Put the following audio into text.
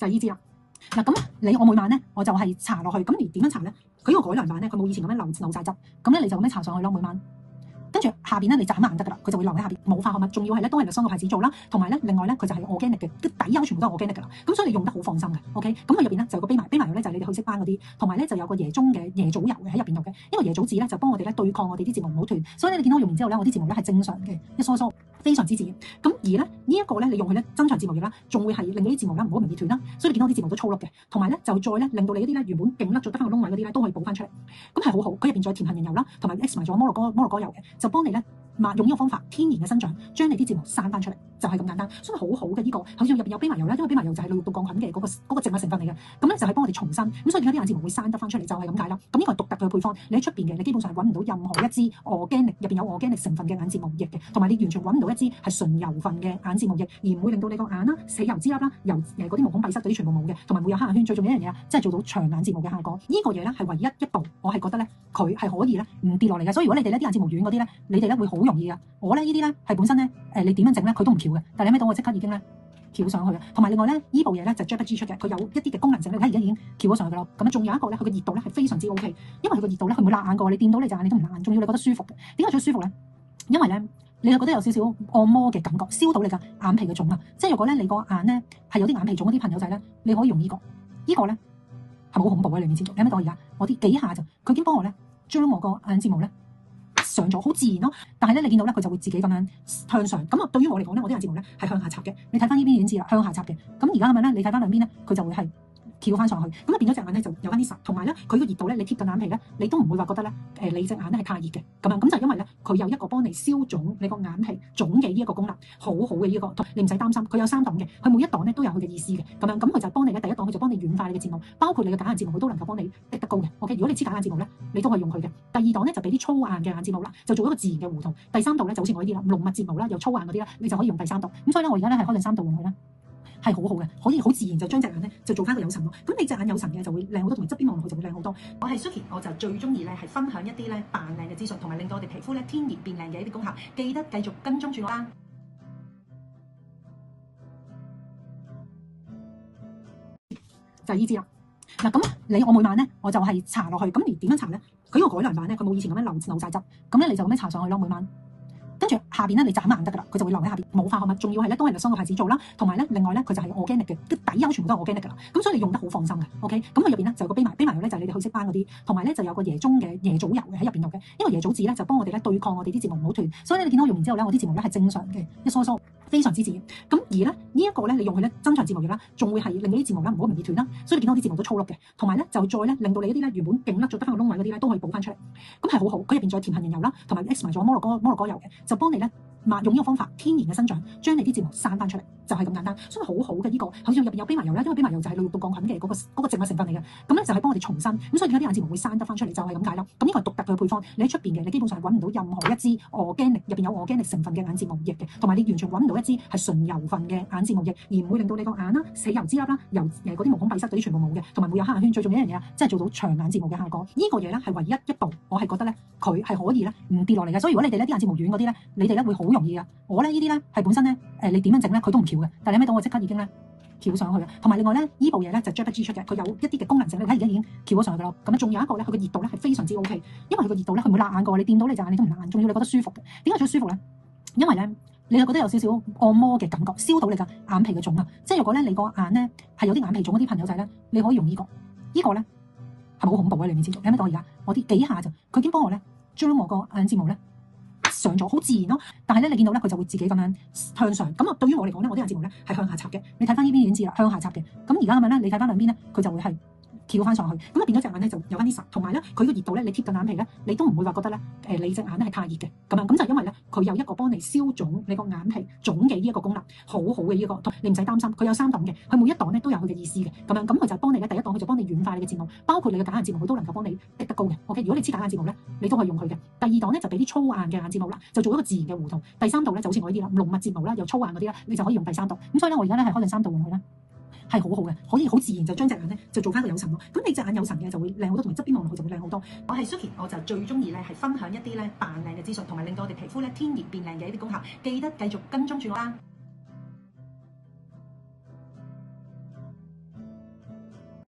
就係依支啦。嗱咁我每晚咧我就係搽落去，咁而點樣搽咧？佢呢個改良版咧，佢冇以前咁樣流晒汁，咁咧你就咁樣搽上去咯，每晚。跟住下邊咧，你眨眼得噶啦，佢就會留喺下邊，冇化學物，仲要係咧都係Luxon個牌子做啦，同埋咧另外咧佢就係 organic 嘅，啲底油全部都係 organic 噶啦，咁所以你用得好放心嘅 ，OK？咁佢入邊咧就有個蓖麻油咧就係你哋去色斑嗰啲，同埋咧就有個椰棕嘅椰棗油嘅喺入邊度嘅，因為椰棗籽咧就幫我哋咧對抗我哋啲睫毛唔好斷，所以咧你見到我用完之後咧，我啲睫毛咧係正常嘅，一梳梳非常之自然。咁而咧呢一個咧你用佢咧增長睫毛液啦，仲會係令到啲睫毛咧唔好容易斷啦，所以你見到啲睫毛都粗碌嘅，同埋咧就再咧令到你一啲咧原本勁甩咗得翻個窿位嗰啲咧都可以補翻出嚟，咁係好好。佢入邊再甜杏仁油啦，同埋 X 埋咗摩洛哥油嘅，就幫你咧。用呢個方法天然嘅生長，將你啲睫毛生翻出嚟，就係咁簡單，所以好好嘅呢個，好似入邊有蓖麻油啦，因為蓖麻油就係腦肉桿菌嘅嗰個植物成分嚟嘅，咁咧就係幫我哋重生，咁所以點解啲眼睫毛會生得翻出嚟，就係咁解啦。咁呢個係獨特嘅配方，你喺出邊嘅，你基本上係揾唔到任何一支organic入邊有organic成分嘅眼睫毛液嘅，同埋你完全揾唔到一支係純油份嘅眼睫毛液，而唔會令到你個眼啦死油脂粒啦，由嗰啲毛孔閉塞嗰啲全部冇嘅，同埋會有黑眼圈。最重要一樣嘢啊，即係做到長眼睫毛嘅效果。呢個嘢咧係唯一一步，我係覺得咧佢係可以咧唔跌落嚟嘅。所以如果你哋咧啲眼睫毛軟嗰啲咧，你哋咧會好容易噶。我咧呢啲咧係本身咧你點樣整咧佢都唔翹嘅，但係你睇到我即刻已經咧翹上去嘅。同埋另外咧呢部嘢咧就 JPG 出嘅，佢有一啲嘅功能性咧，你睇而家已經翹咗上去噶啦。咁仲有一個咧，佢嘅熱度咧係非常之 OK， 因為佢個熱度咧佢唔會辣眼過，你掂到你隻眼你都唔辣眼，仲要你覺得舒服嘅。點解最舒服咧？因為咧你係覺得有少少按摩嘅感覺，燒到你嘅眼皮嘅腫啊！即係如果咧你個眼咧係有啲眼皮腫嗰啲朋友仔咧，你可以用呢個咧係咪好恐怖啊？你面前做，你睇唔睇到而家我啲幾下就佢已經幫我咧將我個眼睫毛咧上咗，好自然咯。但係咧你見到咧佢就會自己咁樣向上。咁啊對於我嚟講咧，我啲眼睫毛咧係向下插嘅。你睇翻呢邊已經知啦，向下插嘅。咁而家咁樣咧，你睇翻兩邊咧，佢就會係翹翻上去，咁啊變咗隻眼咧就有翻啲實，同埋咧佢個熱度咧，你貼近眼皮咧，你都唔會話覺得咧你隻眼咧係太熱嘅咁樣，咁就因為咧佢有一個幫你消腫你個眼皮腫嘅呢一個功能，好好嘅呢個，你唔使擔心，佢有3檔嘅，佢每一檔咧都有佢嘅意思嘅咁樣，咁佢就幫你咧第一檔佢就幫你軟化你嘅睫毛，包括你嘅假眼睫毛佢都能夠幫你滴得高嘅 ，OK， 如果你黐假眼睫毛咧，你都可以用佢嘅。第二檔咧就俾啲粗硬嘅眼睫毛啦，就做一個自然嘅弧度。第3度咧就好似我呢啲啦，濃密睫毛啦，又粗硬嗰啲啦，你就可以用第3度。咁所以咧我而家咧係開緊3度用佢啦。係好好嘅，可以好自然就將隻眼咧就做翻個有神咯。咁你隻眼有神嘅就會靚好多，同埋側邊望落去就會靚好多。我係 Suki， 我就最中意咧係分享一啲咧扮靚嘅資訊，同埋令到我哋皮膚咧天然變靚嘅一啲功效。記得繼續跟蹤住我啦。就係依支啦。嗱咁我每晚咧我就係搽落去，咁而點樣搽咧？佢呢個改良版咧，佢冇以前咁樣流晒汁，咁咧你就咁樣搽上去咯，每晚。跟住下邊咧，你眨眼得噶啦，佢就會留喺下邊，冇化學物，仲要係咧都係Luxon個牌子做啦，同埋咧另外咧佢就係 organic 嘅，啲底油全部都係 organic 噶啦，咁所以你用得好放心嘅 ，OK？咁佢入邊咧就有個蓖麻油咧就係你哋去色斑嗰啲，同埋咧就有個椰棕嘅椰棗油嘅喺入邊度嘅，因為椰棗籽咧就幫我哋咧對抗我哋啲睫毛唔好斷，所以咧你見到我用完之後咧，我啲睫毛咧係正常嘅，一梳梳非常之自然。咁而咧呢一個咧你用佢咧增長睫毛液啦，仲會係令到啲睫毛咧唔好容易斷啦，所以你見到啲睫毛都粗碌嘅，同埋咧就再咧令到你一啲咧原本勁甩咗得翻個窿位嗰啲咧都可以補翻出嚟，咁係好好。佢入邊再甜杏仁油啦，同埋 X 埋咗摩洛哥油嘅，就幫你咧。用呢個方法天然嘅生長，將你啲睫毛生翻出嚟，就係咁簡單，所以好好嘅呢個，好似入邊有蓖麻油啦，因為蓖麻油就係腦肉桿菌嘅嗰個植物成分嚟嘅，咁咧就係幫我哋重生，咁所以點解啲眼睫毛會生得翻出嚟，就係咁解啦。咁呢個係獨特嘅配方，你喺出邊嘅，你基本上係揾唔到任何一支organic入邊有organic成分嘅眼睫毛液嘅，同埋你完全揾唔到一支係純油份嘅眼睫毛液，而唔會令到你個眼啦死油脂粒啦，由嗰啲毛孔閉塞嗰啲全部冇嘅，同埋會有黑眼圈。最重要一樣嘢啊，即係做到長眼睫毛嘅效果。呢個嘢咧係唯一一步，我係覺得咧佢係可以咧唔跌落嚟嘅。所以如果你哋咧啲眼睫毛軟嗰啲咧，你哋咧會好容易噶。我咧呢啲咧係本身咧你點樣整咧佢都唔翹嘅，但係你睇到我即刻已經咧翹上去嘅。同埋另外咧呢部嘢咧就 JPG 出嘅，佢有一啲嘅功能性，你睇而家已經翹咗上去噶啦。咁仲有一個咧，佢嘅熱度咧係非常之 OK， 因為佢個熱度咧佢唔會辣眼過，你掂到你隻眼你都唔辣眼，仲要你覺得舒服嘅。點解最舒服咧？因為咧你係覺得有少少按摩嘅感覺，燒到你嘅眼皮嘅腫啊！即係如果咧你個眼咧係有啲眼皮腫嗰啲朋友仔咧，你可以用呢個咧係咪好恐怖啊？你面前做，你睇唔睇到而家我啲幾下就佢已經幫我咧將我個眼睫毛咧上咗，好自然咯。但係咧你見到咧佢就會自己咁樣向上。咁啊對於我嚟講咧，我啲眼睫毛咧係向下插嘅。你睇翻呢邊已經知啦，向下插嘅。咁而家咁樣咧，你睇翻兩邊咧，佢就會係翹翻上去，咁啊變咗隻眼咧就有翻啲實，同埋咧佢個熱度咧，你貼近眼皮咧，你都唔會話覺得咧你隻眼咧係太熱嘅咁樣，咁就因為咧佢有一個幫你消腫你個眼皮腫嘅呢一個功能，好好嘅呢個，你唔使擔心，佢有3檔嘅，佢每一檔咧都有佢嘅意思嘅咁樣，咁佢就幫你咧第一檔佢就幫你軟化你嘅睫毛，包括你嘅假眼睫毛佢都能夠幫你滴得高嘅 ，OK？ 如果你黐假眼睫毛咧，你都可以用佢嘅。第二檔咧就俾啲粗硬嘅眼睫毛啦，就做一個自然嘅弧度。第3度咧就好似我呢啲啦，濃密睫毛啦，又粗硬嗰啲啦，你就可以用第3度。咁所以咧我而家咧係開緊3度用佢啦。係好好嘅，可以好自然就將隻眼咧就做翻個有神咯。咁你隻眼有神嘅就會靚好多，同埋側邊望落去就會靚好多。我係 Suki， 我就最中意咧係分享一啲咧扮靚嘅資訊，同埋令到我哋皮膚咧天然變靚嘅一啲功效。記得繼續跟蹤住我啦。